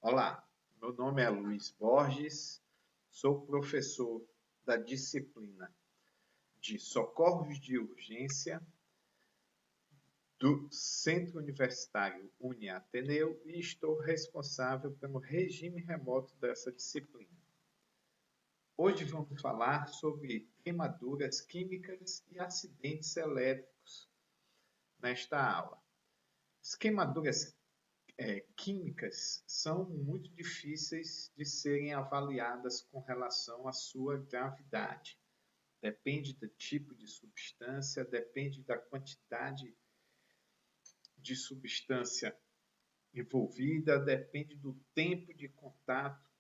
Olá, meu nome é Luiz Borges, sou professor da disciplina de Socorros de Urgência do Centro Universitário UniAteneu e estou responsável pelo regime remoto dessa disciplina. Hoje vamos falar sobre queimaduras químicas e acidentes elétricos nesta aula. As queimaduras químicas são muito difíceis de serem avaliadas com relação à sua gravidade. Depende do tipo de substância, depende da quantidade de substância envolvida, depende do tempo de contato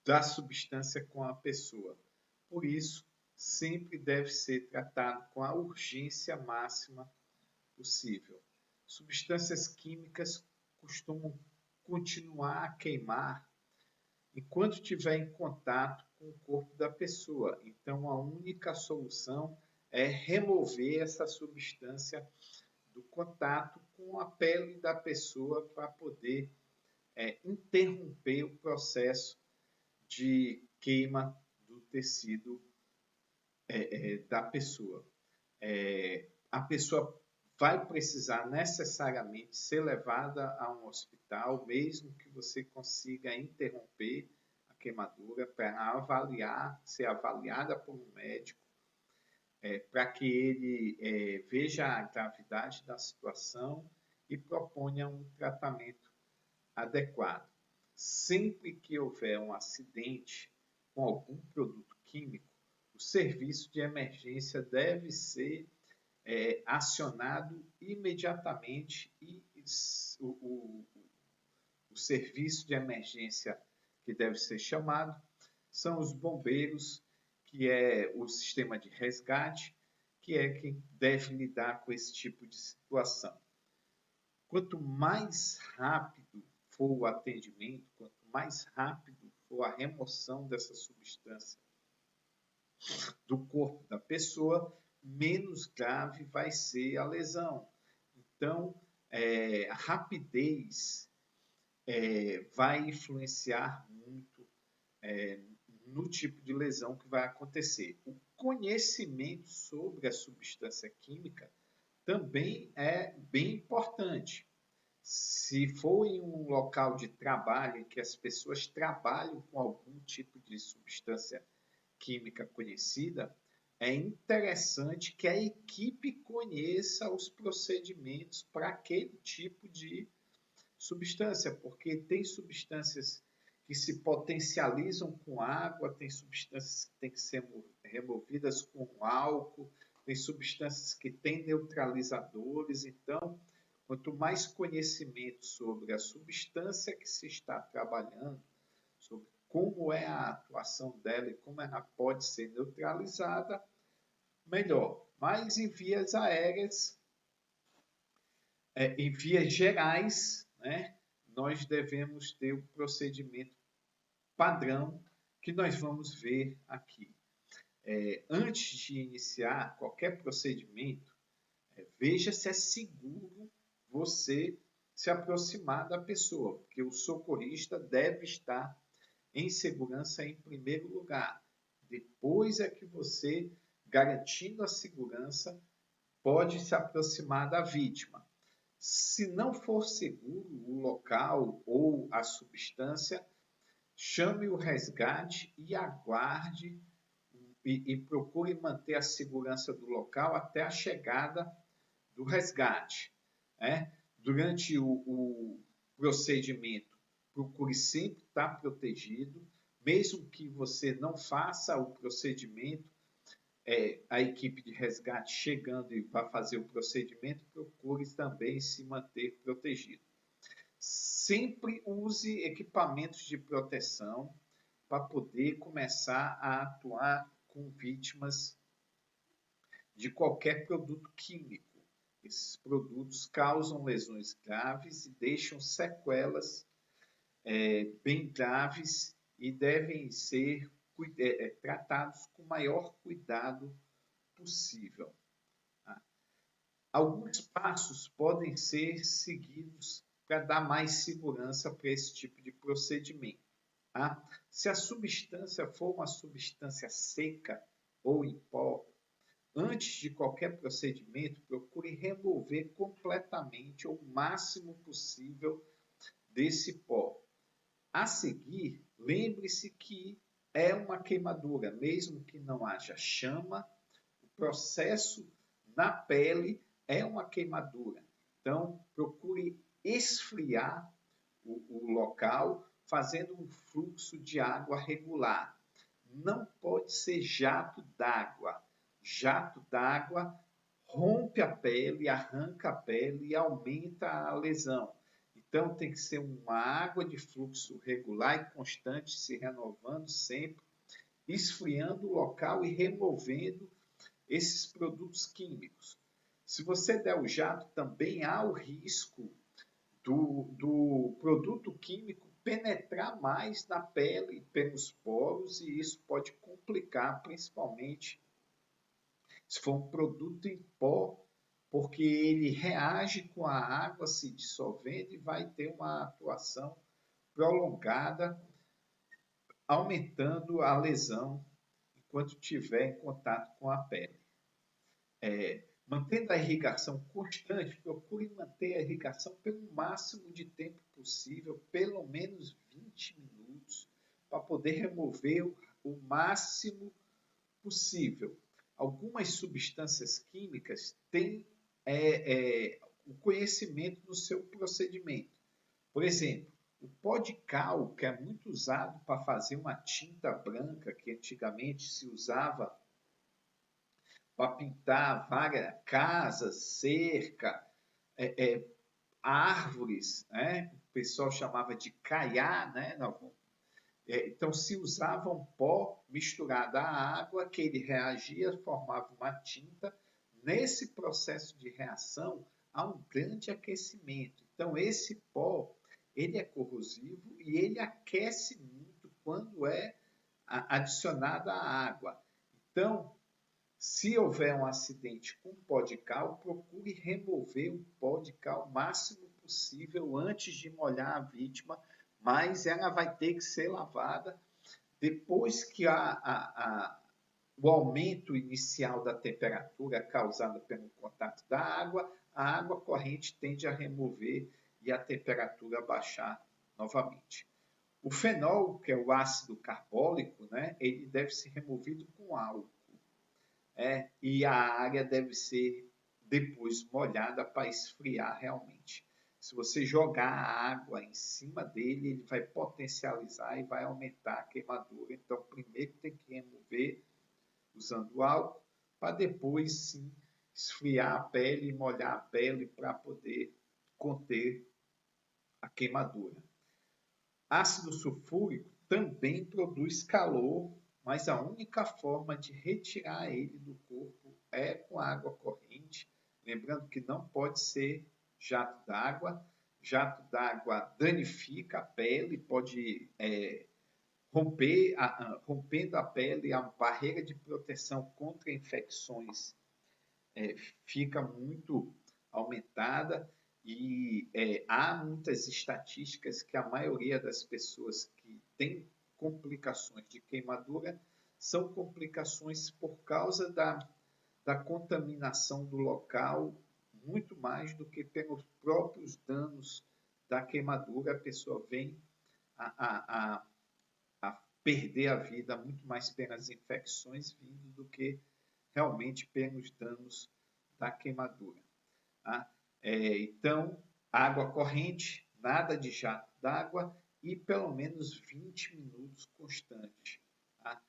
da substância com a pessoa. Por isso, sempre deve ser tratado com a urgência máxima possível. Substâncias químicas costumam continuar a queimar enquanto estiver em contato com o corpo da pessoa. Então, a única solução é remover essa substância do contato com a pele da pessoa para poder interromper o processo de queima do tecido da pessoa. A pessoa vai precisar necessariamente ser levada a um hospital, mesmo que você consiga interromper a queimadura, para ser avaliada por um médico, para que ele veja a gravidade da situação e proponha um tratamento adequado. Sempre que houver um acidente com algum produto químico, o serviço de emergência deve ser acionado imediatamente e o serviço de emergência que deve ser chamado são os bombeiros, que é o sistema de resgate, que é quem deve lidar com esse tipo de situação. Quanto mais rápido for o atendimento, quanto mais rápido for a remoção dessa substância do corpo da pessoa, menos grave vai ser a lesão. Então, a rapidez vai influenciar muito no tipo de lesão que vai acontecer. O conhecimento sobre a substância química também é bem importante. Se for em um local de trabalho em que as pessoas trabalham com algum tipo de substância química conhecida, é interessante que a equipe conheça os procedimentos para aquele tipo de substância, porque tem substâncias que se potencializam com água, tem substâncias que têm que ser removidas com álcool, tem substâncias que têm neutralizadores. Então, quanto mais conhecimento sobre a substância que se está trabalhando, sobre como é a atuação dela e como ela pode ser neutralizada, melhor. Mas em vias aéreas, em vias gerais, né, nós devemos ter o procedimento padrão que nós vamos ver aqui. Antes de iniciar qualquer procedimento, veja se é seguro você se aproximar da pessoa, porque o socorrista deve estar em segurança em primeiro lugar. Depois é que você, garantindo a segurança, pode se aproximar da vítima. Se não for seguro o local ou a substância, chame o resgate e aguarde e procure manter a segurança do local até a chegada do resgate. Durante o procedimento, procure sempre estar protegido, mesmo que você não faça o procedimento, a equipe de resgate chegando e vai fazer o procedimento, procure também se manter protegido. Sempre use equipamentos de proteção para poder começar a atuar com vítimas de qualquer produto químico. Esses produtos causam lesões graves e deixam sequelas bem graves e devem ser tratados com o maior cuidado possível. Alguns passos podem ser seguidos para dar mais segurança para esse tipo de procedimento. Tá? Se a substância for uma substância seca ou em pó, antes de qualquer procedimento, procure remover completamente ou o máximo possível desse pó. A seguir, lembre-se que é uma queimadura, mesmo que não haja chama, o processo na pele é uma queimadura. Então, procure esfriar o local, fazendo um fluxo de água regular. Não pode ser jato d'água. Jato d'água rompe a pele, arranca a pele e aumenta a lesão. Então, tem que ser uma água de fluxo regular e constante, se renovando sempre, esfriando o local e removendo esses produtos químicos. Se você der o jato, também há o risco do produto químico penetrar mais na pele, pelos poros, e isso pode complicar, principalmente se for um produto em pó, porque ele reage com a água se dissolvendo e vai ter uma atuação prolongada, aumentando a lesão enquanto estiver em contato com a pele. Mantendo a irrigação constante, procure manter a irrigação pelo máximo de tempo possível, pelo menos 20 minutos, para poder remover o máximo possível. Algumas substâncias químicas têm o conhecimento do seu procedimento. Por exemplo, o pó de cal, que é muito usado para fazer uma tinta branca, que antigamente se usava para pintar várias casas, cerca, árvores, né? O pessoal chamava de caiá, né? Então se usava um pó misturado à água, que ele reagia, formava uma tinta. Nesse processo de reação, há um grande aquecimento. Então esse pó, ele é corrosivo e ele aquece muito quando é adicionado à água. Então, se houver um acidente com pó de cal, procure remover o pó de cal o máximo possível antes de molhar a vítima, mas ela vai ter que ser lavada depois que o aumento inicial da temperatura causado pelo contato da água, a água corrente tende a remover e a temperatura baixar novamente. O fenol, que é o ácido carbólico, né, ele deve ser removido com álcool. E a área deve ser depois molhada para esfriar realmente. Se você jogar a água em cima dele, ele vai potencializar e vai aumentar a queimadura. Então, primeiro tem que remover usando álcool, para depois sim esfriar a pele e molhar a pele para poder conter a queimadura. Ácido sulfúrico também produz calor, mas a única forma de retirar ele do corpo é com água corrente. Lembrando que não pode ser jato d'água. Jato d'água danifica a pele, pode rompendo a pele, a barreira de proteção contra infecções fica muito aumentada. E há muitas estatísticas que a maioria das pessoas que têm complicações de queimadura são complicações por causa da contaminação do local, muito mais do que pelos próprios danos da queimadura. A pessoa vem a perder a vida muito mais pelas infecções vindo do que realmente pelos danos da queimadura. Tá? Então, água corrente, nada de jato d'água e pelo menos 20 minutos constante. Tá?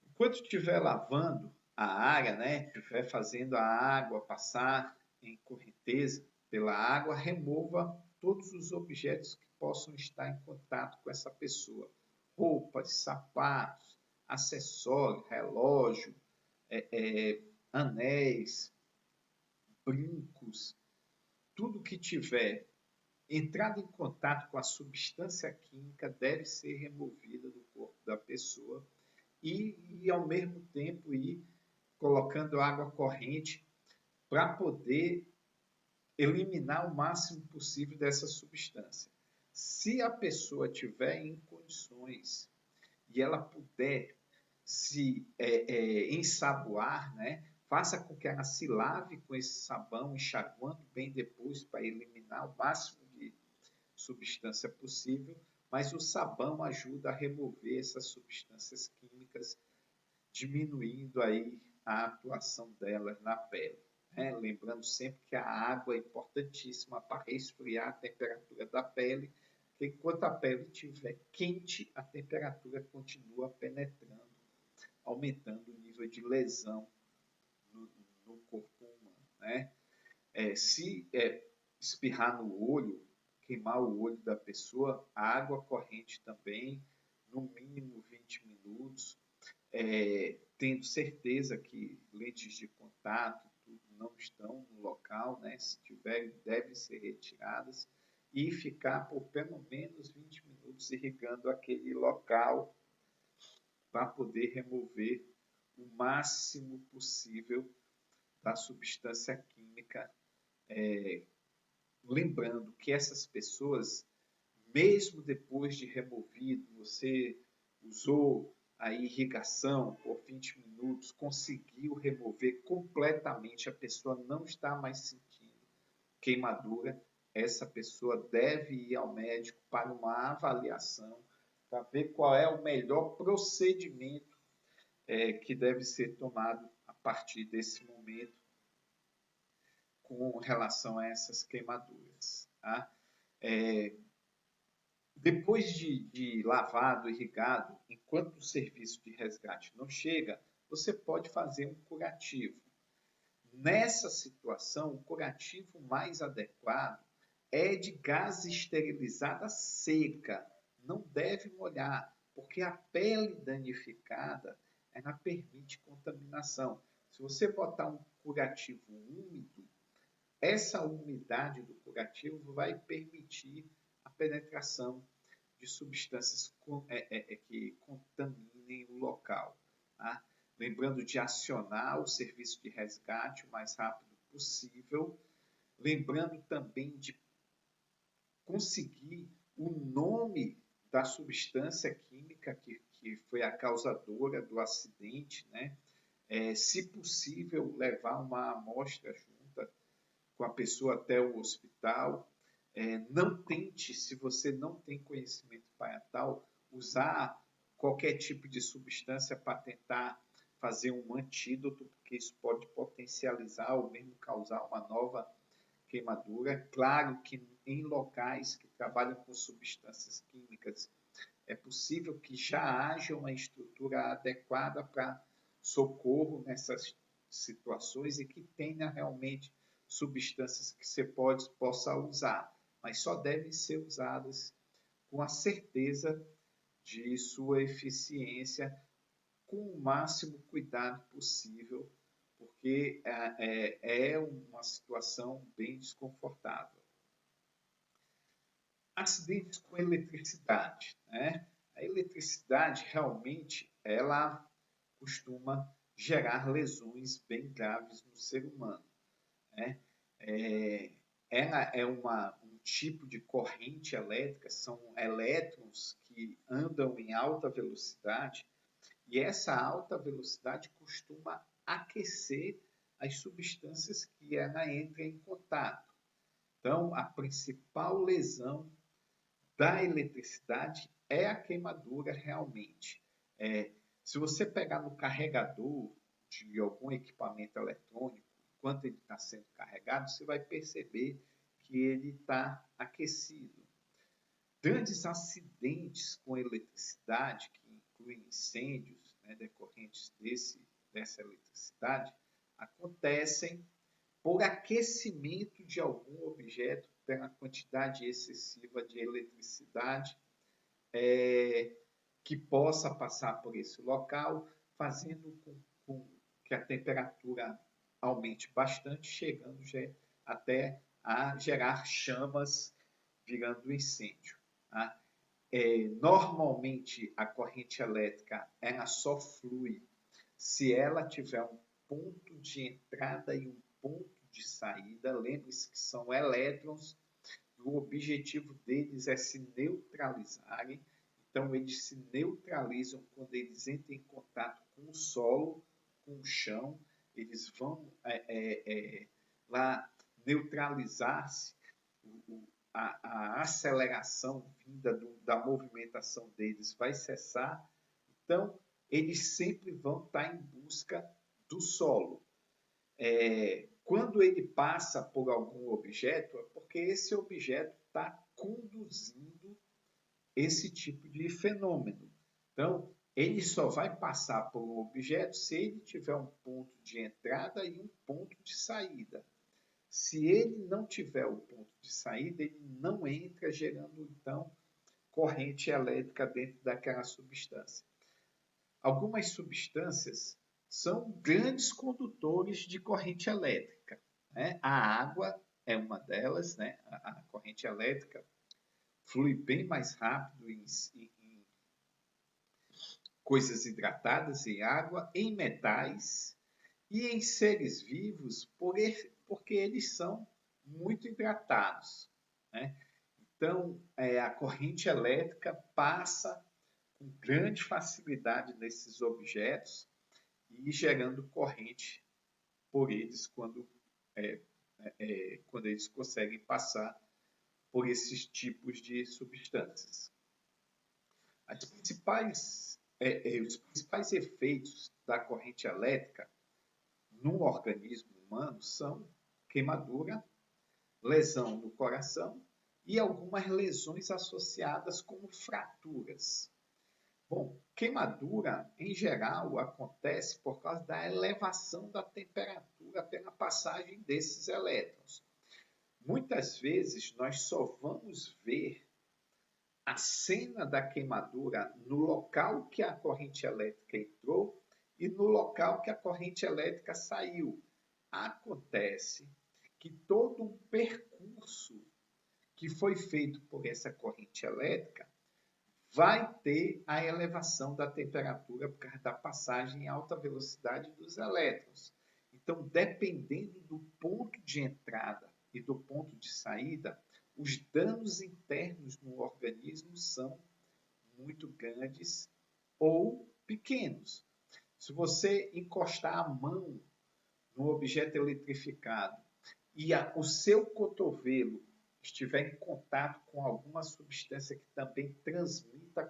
Enquanto estiver lavando a área, né, estiver fazendo a água passar em correnteza pela água, remova todos os objetos que possam estar em contato com essa pessoa. Roupas, sapatos, acessórios, relógio, anéis, brincos, tudo que tiver entrado em contato com a substância química deve ser removida do corpo da pessoa e ao mesmo tempo ir colocando água corrente para poder eliminar o máximo possível dessa substância. Se a pessoa tiver em condições e ela puder se ensaboar, né? Faça com que ela se lave com esse sabão, enxaguando bem depois para eliminar o máximo de substância possível, mas o sabão ajuda a remover essas substâncias químicas, diminuindo aí a atuação delas na pele. Né? Lembrando sempre que a água é importantíssima para resfriar a temperatura da pele, porque enquanto a pele estiver quente, a temperatura continua penetrando, aumentando o nível de lesão no corpo humano. Né? Se espirrar no olho, queimar o olho da pessoa, a água corrente também, no mínimo 20 minutos, tendo certeza que lentes de contato não estão no local, né? Se tiverem, devem ser retiradas, e ficar por pelo menos 20 minutos irrigando aquele local para poder remover o máximo possível da substância química. Lembrando que essas pessoas, mesmo depois de removido, você usou a irrigação por 20 minutos, conseguiu remover completamente, a pessoa não está mais sentindo queimadura, essa pessoa deve ir ao médico para uma avaliação, para ver qual é o melhor procedimento que deve ser tomado a partir desse momento com relação a essas queimaduras. Tá? Depois de lavado, irrigado, enquanto o serviço de resgate não chega, você pode fazer um curativo. Nessa situação, o curativo mais adequado é de gase esterilizada seca. Não deve molhar, porque a pele danificada ela permite contaminação. Se você botar um curativo úmido, essa umidade do curativo vai permitir a penetração de substâncias que contaminem o local. Tá? Lembrando de acionar o serviço de resgate o mais rápido possível. Lembrando também de conseguir o nome da substância química que foi a causadora do acidente, né? Se possível, levar uma amostra junta com a pessoa até o hospital. Não tente, se você não tem conhecimento para tal, usar qualquer tipo de substância para tentar fazer um antídoto, porque isso pode potencializar ou mesmo causar uma nova queimadura. Claro que em locais que trabalham com substâncias químicas, é possível que já haja uma estrutura adequada para socorro nessas situações e que tenha realmente substâncias que você possa usar, mas só devem ser usadas com a certeza de sua eficiência, com o máximo cuidado possível, porque é uma situação bem desconfortável. Acidentes com eletricidade. Né? A eletricidade realmente ela costuma gerar lesões bem graves no ser humano. Né? Ela é um tipo de corrente elétrica, são elétrons que andam em alta velocidade, e essa alta velocidade costuma aquecer as substâncias que ela entra em contato. Então, a principal lesão da eletricidade é a queimadura realmente. Se você pegar no carregador de algum equipamento eletrônico, enquanto ele está sendo carregado, você vai perceber que ele está aquecido. Grandes acidentes com eletricidade, que incluem incêndios, né, decorrentes dessa eletricidade, acontecem por aquecimento de algum objeto pela quantidade excessiva de eletricidade que possa passar por esse local, fazendo com que a temperatura aumente bastante, chegando até a gerar chamas, virando incêndio. Tá? Normalmente, a corrente elétrica ela só flui se ela tiver um ponto de entrada e um ponto de saída. Lembre-se que são elétrons. O objetivo deles é se neutralizarem. Então, eles se neutralizam quando eles entram em contato com o solo, com o chão. Eles vão lá neutralizar-se. A aceleração vinda da movimentação deles vai cessar. Então, eles sempre vão estar em busca do solo. Quando ele passa por algum objeto, é porque esse objeto está conduzindo esse tipo de fenômeno. Então, ele só vai passar por um objeto se ele tiver um ponto de entrada e um ponto de saída. Se ele não tiver o ponto de saída, ele não entra, gerando, então, corrente elétrica dentro daquela substância. Algumas substâncias são grandes condutores de corrente elétrica, né? A água é uma delas, né? A corrente elétrica flui bem mais rápido em coisas hidratadas, em água, em metais e em seres vivos, porque eles são muito hidratados, né? Então, a corrente elétrica passa com grande facilidade nesses objetos e gerando corrente por eles quando eles conseguem passar por esses tipos de substâncias. Os principais efeitos da corrente elétrica no organismo humano são queimadura, lesão no coração e algumas lesões associadas como fraturas. Bom, queimadura, em geral, acontece por causa da elevação da temperatura pela passagem desses elétrons. Muitas vezes, nós só vamos ver a cena da queimadura no local que a corrente elétrica entrou e no local que a corrente elétrica saiu. Acontece que todo um percurso que foi feito por essa corrente elétrica vai ter a elevação da temperatura por causa da passagem em alta velocidade dos elétrons. Então, dependendo do ponto de entrada e do ponto de saída, os danos internos no organismo são muito grandes ou pequenos. Se você encostar a mão no objeto eletrificado e o seu cotovelo estiver em contato com alguma substância que também transmita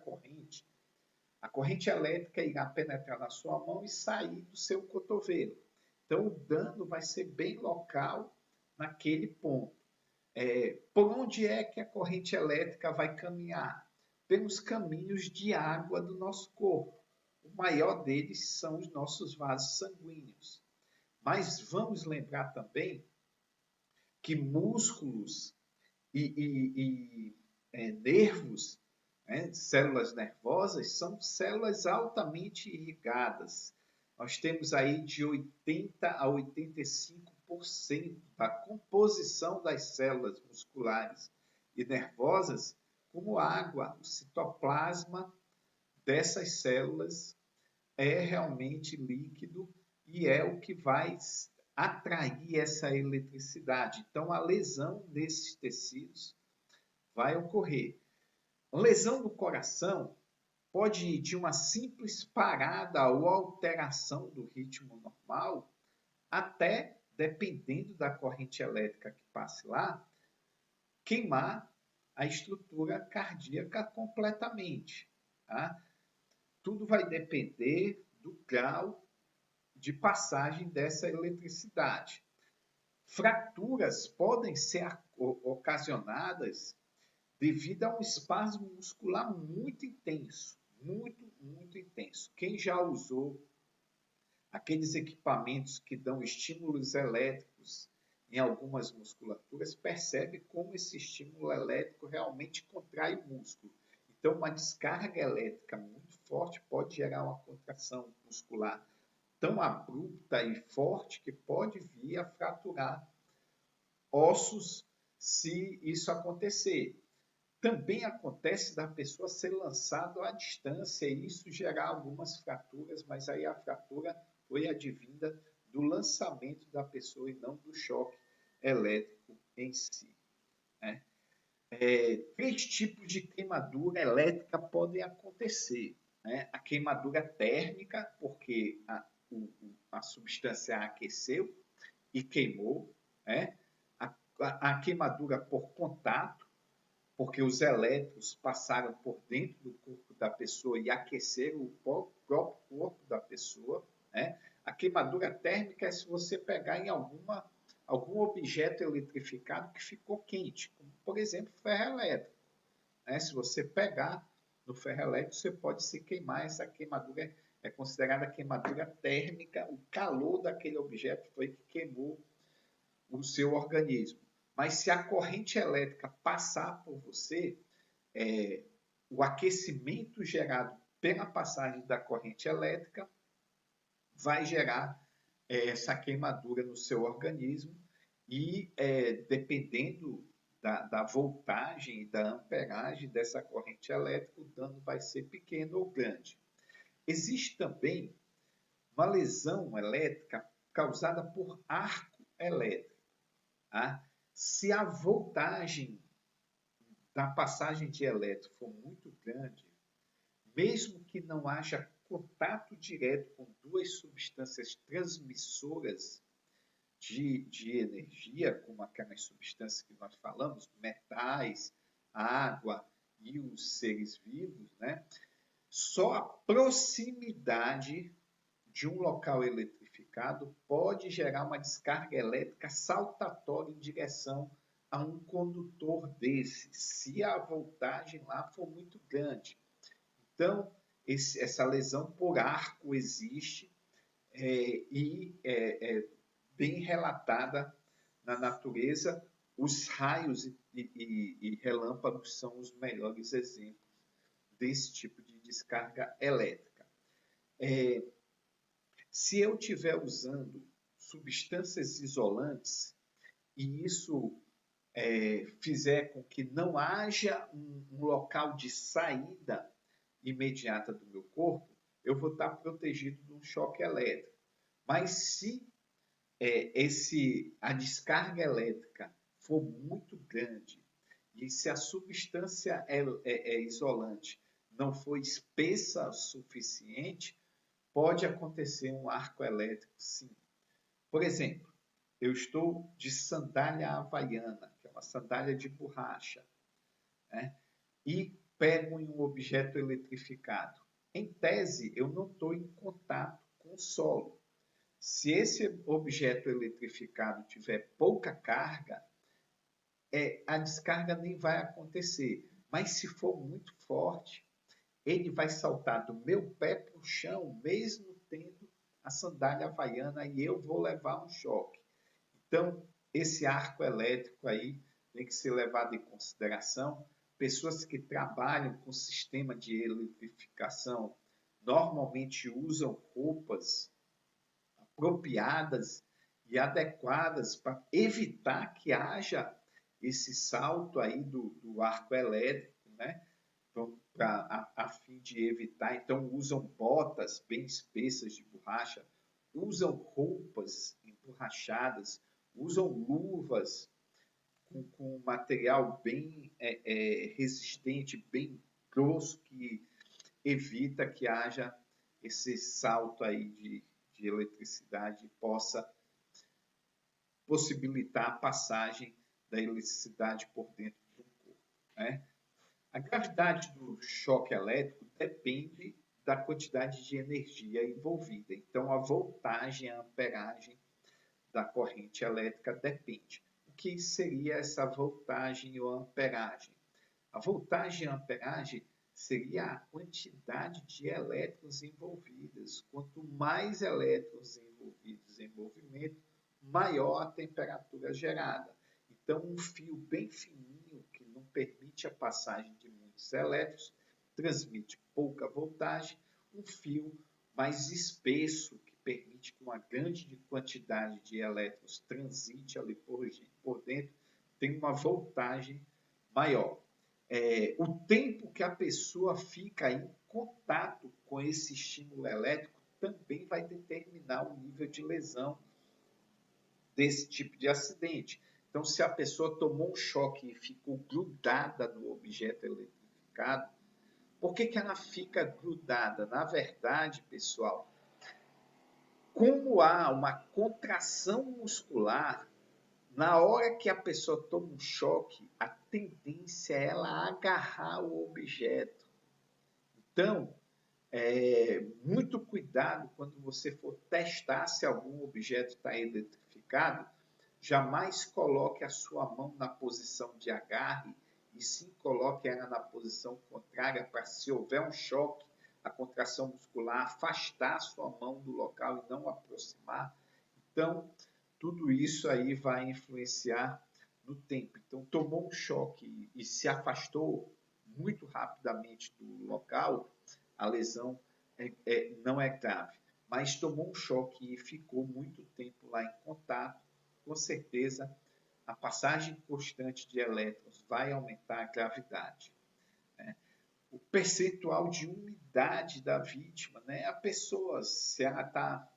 a corrente elétrica irá penetrar na sua mão e sair do seu cotovelo. Então, o dano vai ser bem local naquele ponto. Por onde é que a corrente elétrica vai caminhar? Pelos caminhos de água do nosso corpo. O maior deles são os nossos vasos sanguíneos. Mas vamos lembrar também que músculos e nervos, né, células nervosas, são células altamente irrigadas. Nós temos aí de 80% a 85% da composição das células musculares e nervosas como água. O citoplasma dessas células é realmente líquido e é o que vai atrair essa eletricidade. Então, a lesão desses tecidos vai ocorrer. A lesão do coração pode ir de uma simples parada ou alteração do ritmo normal até, dependendo da corrente elétrica que passe lá, queimar a estrutura cardíaca completamente. Tá? Tudo vai depender do grau de passagem dessa eletricidade. Fraturas podem ser ocasionadas devido a um espasmo muscular muito intenso, muito intenso. Quem já usou aqueles equipamentos que dão estímulos elétricos em algumas musculaturas percebe como esse estímulo elétrico realmente contrai o músculo. Então, uma descarga elétrica muito forte pode gerar uma contração muscular tão abrupta e forte que pode vir a fraturar ossos se isso acontecer. Também acontece da pessoa ser lançada à distância e isso gerar algumas fraturas, mas aí a fratura foi advinda do lançamento da pessoa e não do choque elétrico em si. Né? Três tipos de queimadura elétrica podem acontecer. Né? A queimadura térmica, porque a substância aqueceu e queimou. Né? A queimadura por contato, porque os elétrons passaram por dentro do corpo da pessoa e aqueceram o próprio corpo da pessoa. Né? A queimadura térmica é se você pegar em algum objeto eletrificado que ficou quente, como, por exemplo, ferro elétrico. Né? Se você pegar no ferro elétrico, você pode se queimar. Essa queimadura é considerada queimadura térmica. O calor daquele objeto foi que queimou o seu organismo. Mas se a corrente elétrica passar por você, o aquecimento gerado pela passagem da corrente elétrica vai gerar essa queimadura no seu organismo e, dependendo da voltagem e da amperagem dessa corrente elétrica, o dano vai ser pequeno ou grande. Existe também uma lesão elétrica causada por arco elétrico. Tá? Se a voltagem da passagem de elétron for muito grande, mesmo que não haja contato direto com duas substâncias transmissoras de energia, como aquelas substâncias que nós falamos, metais, água e os seres vivos, né? Só a proximidade de um local eletrificado pode gerar uma descarga elétrica saltatória em direção a um condutor desse, se a voltagem lá for muito grande. Então, essa lesão por arco existe e é bem relatada na natureza. Os raios e relâmpagos são os melhores exemplos desse tipo de descarga elétrica. Se eu estiver usando substâncias isolantes e isso fizer com que não haja um local de saída imediata do meu corpo, eu vou estar protegido de um choque elétrico. Mas se a descarga elétrica for muito grande e se a substância isolante não for espessa o suficiente, pode acontecer um arco elétrico, sim. Por exemplo, eu estou de sandália havaiana, que é uma sandália de borracha, né? E pego em um objeto eletrificado. Em tese, eu não estou em contato com o solo. Se esse objeto eletrificado tiver pouca carga, a descarga nem vai acontecer. Mas se for muito forte, ele vai saltar do meu pé para o chão, mesmo tendo a sandália havaiana, e eu vou levar um choque. Então, esse arco elétrico aí tem que ser levado em consideração. Pessoas que trabalham com sistema de eletrificação normalmente usam roupas apropriadas e adequadas para evitar que haja esse salto aí do arco elétrico, né? Então, a fim de evitar, então usam botas bem espessas de borracha, usam roupas emborrachadas, usam luvas com material bem resistente, bem grosso, que evita que haja esse salto aí de eletricidade e possa possibilitar a passagem da eletricidade por dentro do corpo. Né? A gravidade do choque elétrico depende da quantidade de energia envolvida. Então, a voltagem, a amperagem da corrente elétrica depende. O que seria essa voltagem ou amperagem? A voltagem e a amperagem seria a quantidade de elétrons envolvidos. Quanto mais elétrons envolvidos em movimento, maior a temperatura gerada. Então, um fio bem fininho, que não permite a passagem de muitos elétrons, transmite pouca voltagem. Um fio mais espesso, que permite que uma grande quantidade de elétrons transite ali por dentro, tem uma voltagem maior. O tempo que a pessoa fica em contato com esse estímulo elétrico também vai determinar o nível de lesão desse tipo de acidente. Então, se a pessoa tomou um choque e ficou grudada no objeto eletrificado, por que ela fica grudada? Na verdade, pessoal, como há uma contração muscular, na hora que a pessoa toma um choque, a tendência é ela agarrar o objeto. Então, muito cuidado quando você for testar se algum objeto está eletrificado. Jamais coloque a sua mão na posição de agarre e sim coloque ela na posição contrária para, se houver um choque, a contração muscular, afastar a sua mão do local e não aproximar. Então, tudo isso aí vai influenciar no tempo. Então, tomou um choque e se afastou muito rapidamente do local, a lesão não é grave. Mas tomou um choque e ficou muito tempo lá em contato, com certeza a passagem constante de elétrons vai aumentar a gravidade. Né? O percentual de umidade da vítima, né? A pessoa, se ela está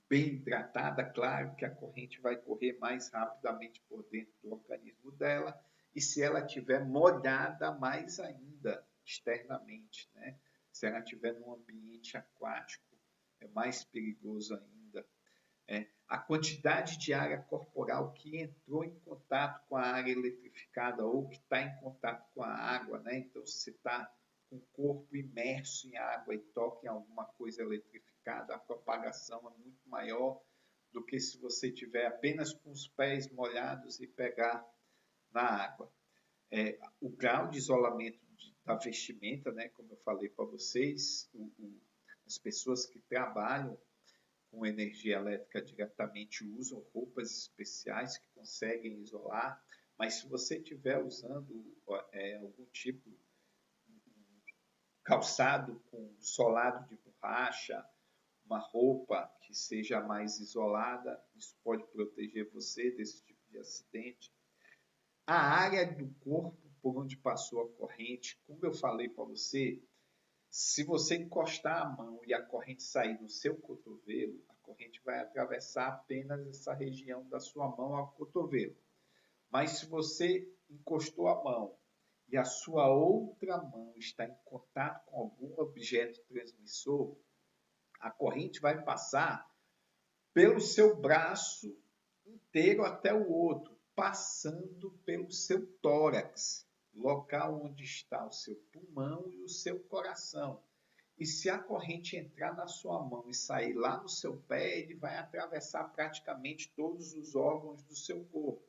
bem hidratada, claro que a corrente vai correr mais rapidamente por dentro do organismo dela, e se ela estiver molhada, mais ainda externamente, né? Se ela estiver num ambiente aquático, é mais perigoso ainda. A quantidade de área corporal que entrou em contato com a área eletrificada ou que está em contato com a água, né? Então, se você está com o corpo imerso em água e toca em alguma coisa eletrificada, a propagação é muito maior do que se você tiver apenas com os pés molhados e pegar na água. O grau de isolamento da vestimenta, né? Como eu falei para vocês, as pessoas que trabalham com energia elétrica diretamente usam roupas especiais que conseguem isolar, mas se você estiver usando algum tipo de calçado com solado de borracha, uma roupa que seja mais isolada, isso pode proteger você desse tipo de acidente. A área do corpo por onde passou a corrente, como eu falei para você, se você encostar a mão e a corrente sair no seu cotovelo, a corrente vai atravessar apenas essa região da sua mão ao cotovelo. Mas se você encostou a mão e a sua outra mão está em contato com algum objeto transmissor, a corrente vai passar pelo seu braço inteiro até o outro, passando pelo seu tórax, local onde está o seu pulmão e o seu coração. E se a corrente entrar na sua mão e sair lá no seu pé, ele vai atravessar praticamente todos os órgãos do seu corpo.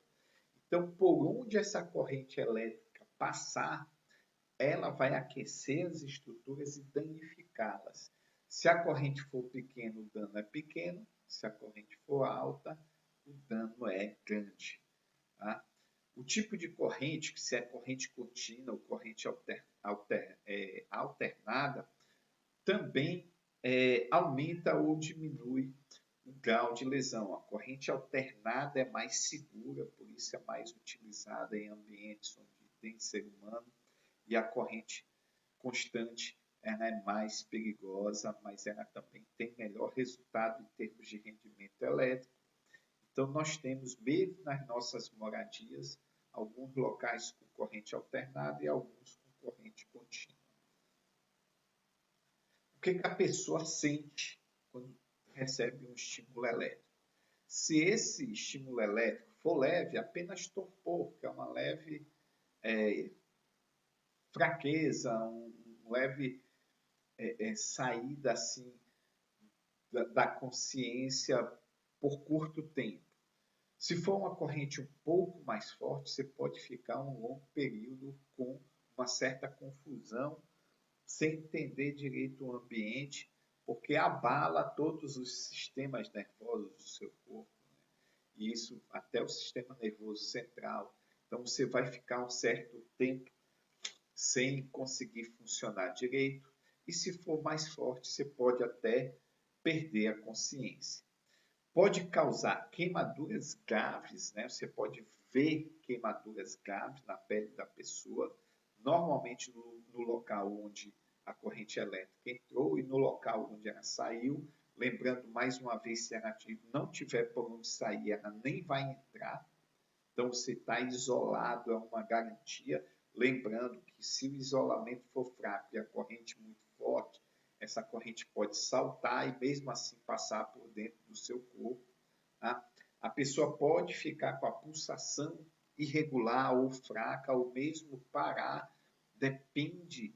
Então, por onde essa corrente elétrica passar, ela vai aquecer as estruturas e danificá-las. Se a corrente for pequena, o dano é pequeno. Se a corrente for alta, o dano é grande. Tá? O tipo de corrente, que se é corrente contínua ou corrente alternada, também aumenta ou diminui o grau de lesão. A corrente alternada é mais segura, por isso é mais utilizada em ambientes onde tem ser humano, e a corrente constante ela é mais perigosa, mas ela também tem melhor resultado em termos de rendimento elétrico. Então, nós temos, mesmo nas nossas moradias, alguns locais com corrente alternada e alguns com corrente contínua. O que a pessoa sente quando recebe um estímulo elétrico? Se esse estímulo elétrico for leve, apenas torpor, que é uma leve fraqueza, um leve saída assim da consciência por curto tempo. Se for uma corrente um pouco mais forte, você pode ficar um longo período com uma certa confusão, sem entender direito o ambiente, porque abala todos os sistemas nervosos do seu corpo, né? E isso até o sistema nervoso central. Então você vai ficar um certo tempo sem conseguir funcionar direito, e se for mais forte, você pode até perder a consciência. Pode causar queimaduras graves, né? Você pode ver queimaduras graves na pele da pessoa, normalmente no local onde a corrente elétrica entrou e no local onde ela saiu, lembrando mais uma vez, se ela não tiver por onde sair, ela nem vai entrar. Então, você está isolado, é uma garantia. Lembrando que se o isolamento for fraco e a corrente muito forte, essa corrente pode saltar e mesmo assim passar por dentro do seu corpo. Tá? A pessoa pode ficar com a pulsação irregular ou fraca, ou mesmo parar, depende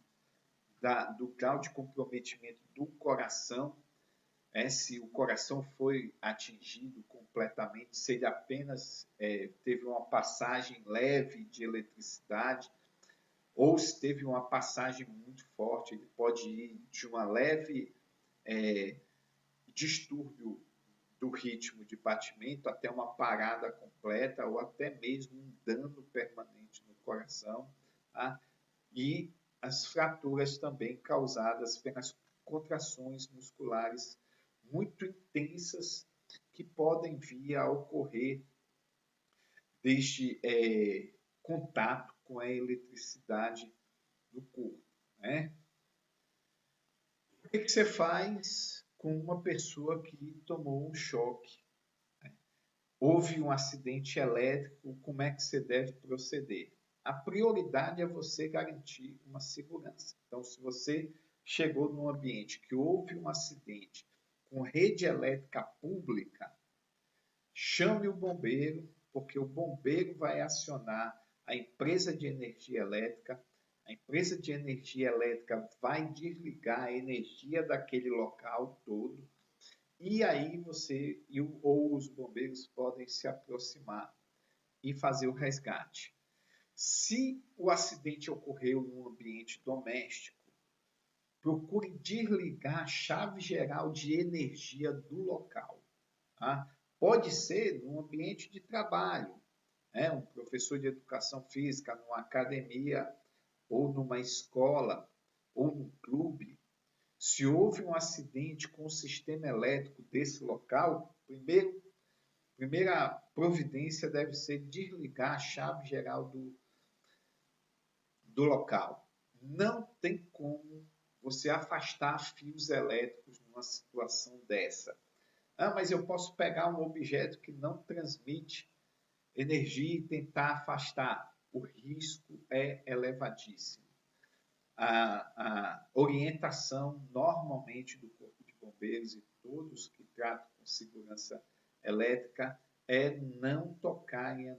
do grau de comprometimento do coração. Se o coração foi atingido completamente, se ele apenas teve uma passagem leve de eletricidade, ou se teve uma passagem muito forte, ele pode ir de uma leve distúrbio do ritmo de batimento até uma parada completa, ou até mesmo um dano permanente no coração. Tá? E as fraturas também causadas pelas contrações musculares muito intensas que podem vir a ocorrer desde contato com a eletricidade do corpo. Né? O que você faz com uma pessoa que tomou um choque? Houve um acidente elétrico, como é que você deve proceder? A prioridade é você garantir uma segurança. Então, se você chegou num ambiente que houve um acidente com rede elétrica pública, chame o bombeiro, porque o bombeiro vai acionar a empresa de energia elétrica. A empresa de energia elétrica vai desligar a energia daquele local todo. E aí você ou os bombeiros podem se aproximar e fazer o resgate. Se o acidente ocorreu num ambiente doméstico, procure desligar a chave geral de energia do local. Tá? Pode ser num ambiente de trabalho, um professor de educação física, numa academia, ou numa escola, ou num clube. Se houve um acidente com o sistema elétrico desse local, primeira providência deve ser desligar a chave geral do local. Não tem como você afastar fios elétricos numa situação dessa. Mas eu posso pegar um objeto que não transmite energia e tentar afastar. O risco é elevadíssimo. A orientação normalmente do Corpo de Bombeiros e todos que tratam com segurança elétrica é não tocar em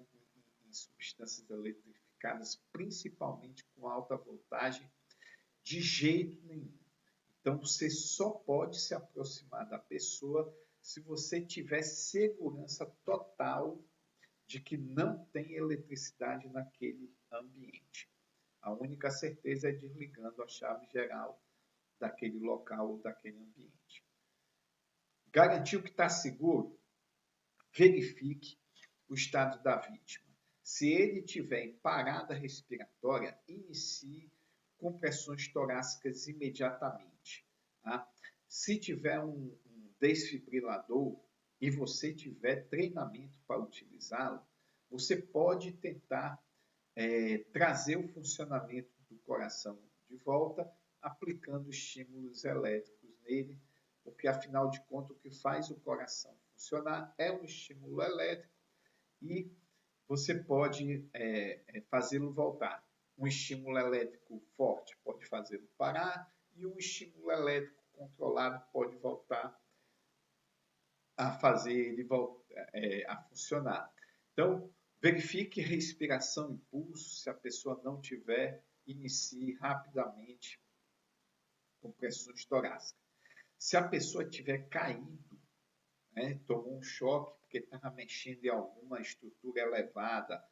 substâncias eletrificadas, principalmente com alta voltagem, de jeito nenhum. Então, você só pode se aproximar da pessoa se você tiver segurança total de que não tem eletricidade naquele ambiente. A única certeza é desligando a chave geral daquele local ou daquele ambiente. Garantiu que está seguro? Verifique o estado da vítima. Se ele tiver em parada respiratória, inicie compressões torácicas imediatamente. Tá? Se tiver um desfibrilador e você tiver treinamento para utilizá-lo, você pode tentar trazer o funcionamento do coração de volta, aplicando estímulos elétricos nele, porque afinal de contas o que faz o coração funcionar é um estímulo elétrico e você pode fazê-lo voltar. Um estímulo elétrico forte pode fazê-lo parar e um estímulo elétrico controlado pode voltar a fazer ele a funcionar. Então, verifique respiração e pulso. Se a pessoa não tiver, inicie rapidamente compressões torácicas. Se a pessoa tiver caído, tomou um choque porque estava mexendo em alguma estrutura elevada,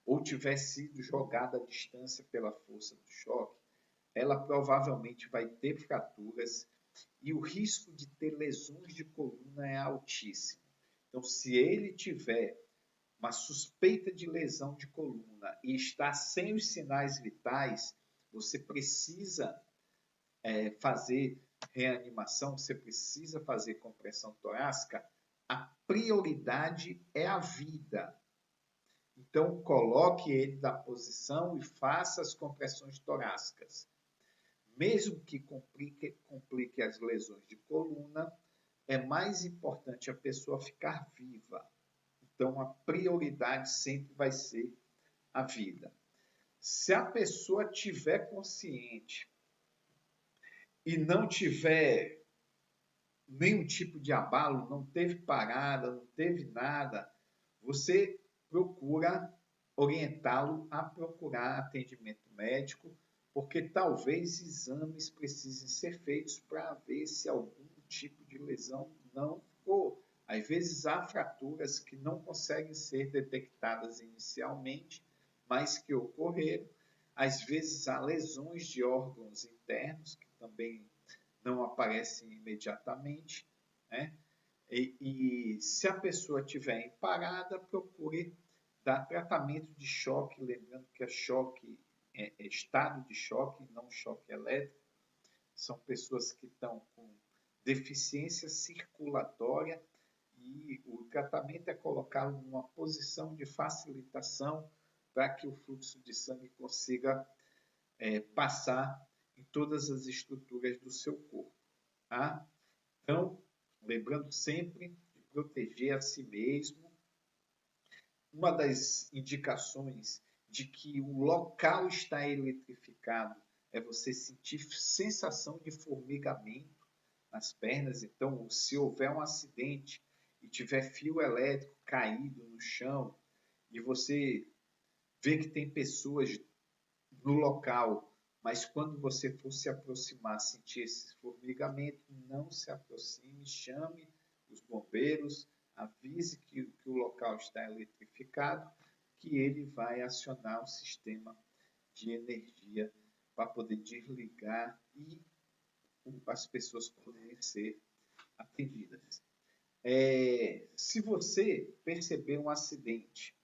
ou tiver sido jogada à distância pela força do choque, ela provavelmente vai ter fraturas e o risco de ter lesões de coluna é altíssimo. Então, se ele tiver uma suspeita de lesão de coluna e está sem os sinais vitais, você precisa fazer reanimação, você precisa fazer compressão torácica, a prioridade é a vida. Então, coloque ele na posição e faça as compressões torácicas. mesmo que complique as lesões de coluna, é mais importante a pessoa ficar viva. Então, a prioridade sempre vai ser a vida. Se a pessoa tiver consciente e não tiver nenhum tipo de abalo, não teve parada, não teve nada, você procura orientá-lo a procurar atendimento médico, porque talvez exames precisem ser feitos para ver se algum tipo de lesão não ficou. Às vezes há fraturas que não conseguem ser detectadas inicialmente, mas que ocorreram. Às vezes há lesões de órgãos internos que também não aparecem imediatamente, né? E se a pessoa estiver em parada, procure dar tratamento de choque, lembrando que choque é estado de choque, não choque elétrico. São pessoas que estão com deficiência circulatória e o tratamento é colocá-lo numa posição de facilitação para que o fluxo de sangue consiga passar em todas as estruturas do seu corpo. Tá? Então, lembrando sempre de proteger a si mesmo. Uma das indicações de que o local está eletrificado é você sentir sensação de formigamento nas pernas. Então, se houver um acidente e tiver fio elétrico caído no chão e você vê que tem pessoas no local, mas quando você for se aproximar, sentir esse formigamento, não se aproxime, chame os bombeiros, avise que o local está eletrificado, que ele vai acionar o sistema de energia para poder desligar e as pessoas poderem ser atendidas. Se você perceber um acidente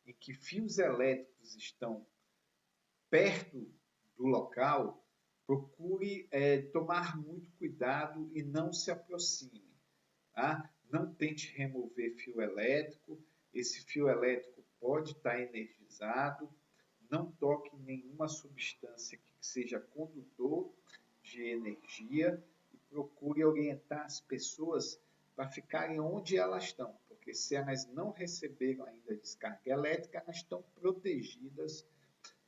em que fios elétricos estão perto do local, procure tomar muito cuidado e não se aproxime. Tá? Não tente remover fio elétrico, esse fio elétrico pode estar energizado, não toque em nenhuma substância que seja condutor de energia e procure orientar as pessoas para ficarem onde elas estão, porque se elas não receberam ainda descarga elétrica, elas estão protegidas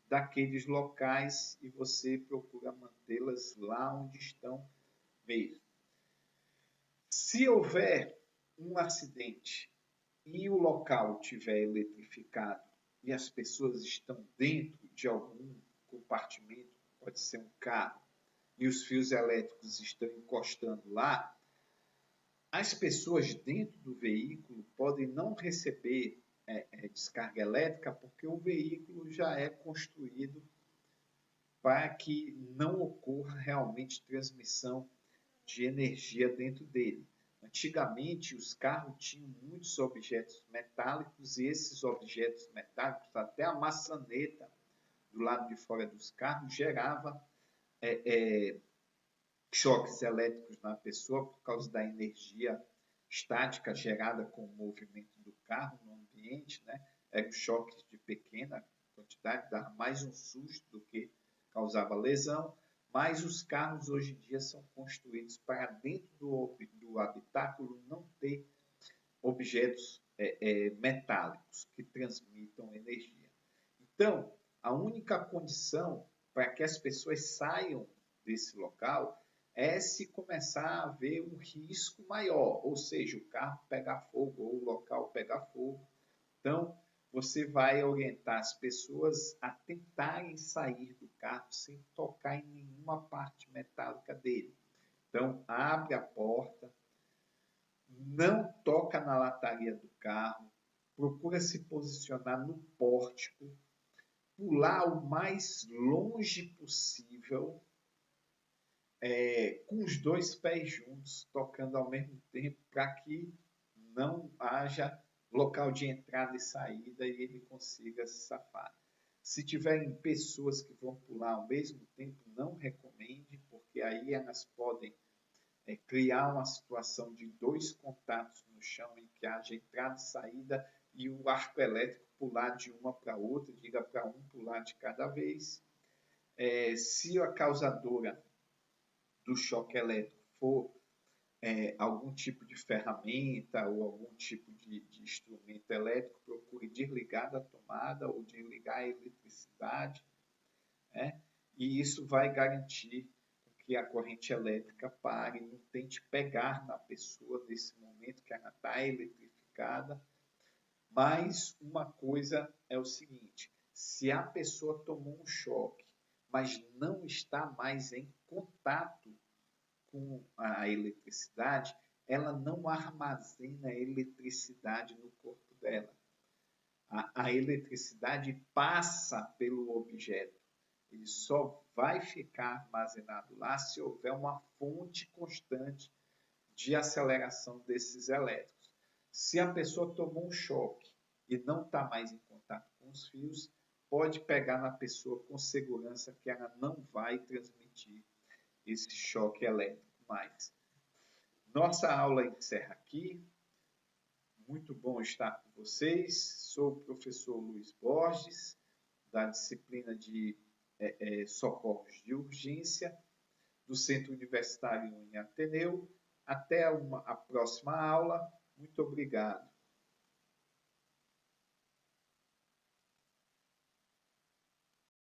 daqueles locais e você procura mantê-las lá onde estão mesmo. Se houver um acidente e o local estiver eletrificado e as pessoas estão dentro de algum compartimento, pode ser um carro, e os fios elétricos estão encostando lá, as pessoas dentro do veículo podem não receber descarga elétrica porque o veículo já é construído para que não ocorra realmente transmissão de energia dentro dele. Antigamente, os carros tinham muitos objetos metálicos e esses objetos metálicos, até a maçaneta do lado de fora dos carros, gerava choques elétricos na pessoa por causa da energia estática gerada com o movimento do carro no ambiente, né? Eram choques de pequena quantidade, dava mais um susto do que causava lesão, mas os carros hoje em dia são construídos para dentro do habitáculo não ter objetos metálicos que transmitam energia. Então, a única condição para que as pessoas saiam desse local é se começar a haver um risco maior, ou seja, o carro pegar fogo ou o local pegar fogo. Então, você vai orientar as pessoas a tentarem sair do carro sem tocar em nenhuma parte metálica dele. Então, abre a porta, não toca na lataria do carro, procura se posicionar no pórtico, pular o mais longe possível, com os dois pés juntos, tocando ao mesmo tempo, para que não haja local de entrada e saída e ele consiga se safar. Se tiverem pessoas que vão pular ao mesmo tempo, não recomende, porque aí elas podem criar uma situação de dois contatos no chão em que haja entrada e saída e o arco elétrico pular de uma para outra, diga para um pular de cada vez. Se a causadora do choque elétrico for algum tipo de ferramenta ou algum tipo de instrumento elétrico, procure desligar da tomada ou desligar a eletricidade, né? E isso vai garantir que a corrente elétrica pare, não tente pegar na pessoa nesse momento que ela está eletrificada. Mas uma coisa é o seguinte, se a pessoa tomou um choque, mas não está mais em contato com a eletricidade, ela não armazena eletricidade no corpo dela. A eletricidade passa pelo objeto. Ele só vai ficar armazenado lá se houver uma fonte constante de aceleração desses elétrons. Se a pessoa tomou um choque e não está mais em contato com os fios, pode pegar na pessoa com segurança que ela não vai transmitir esse choque elétrico mais. Nossa aula encerra aqui. Muito bom estar com vocês. Sou o professor Luiz Borges, da disciplina de Socorros de Urgência, do Centro Universitário Uniateneu. Até a próxima aula. Muito obrigado.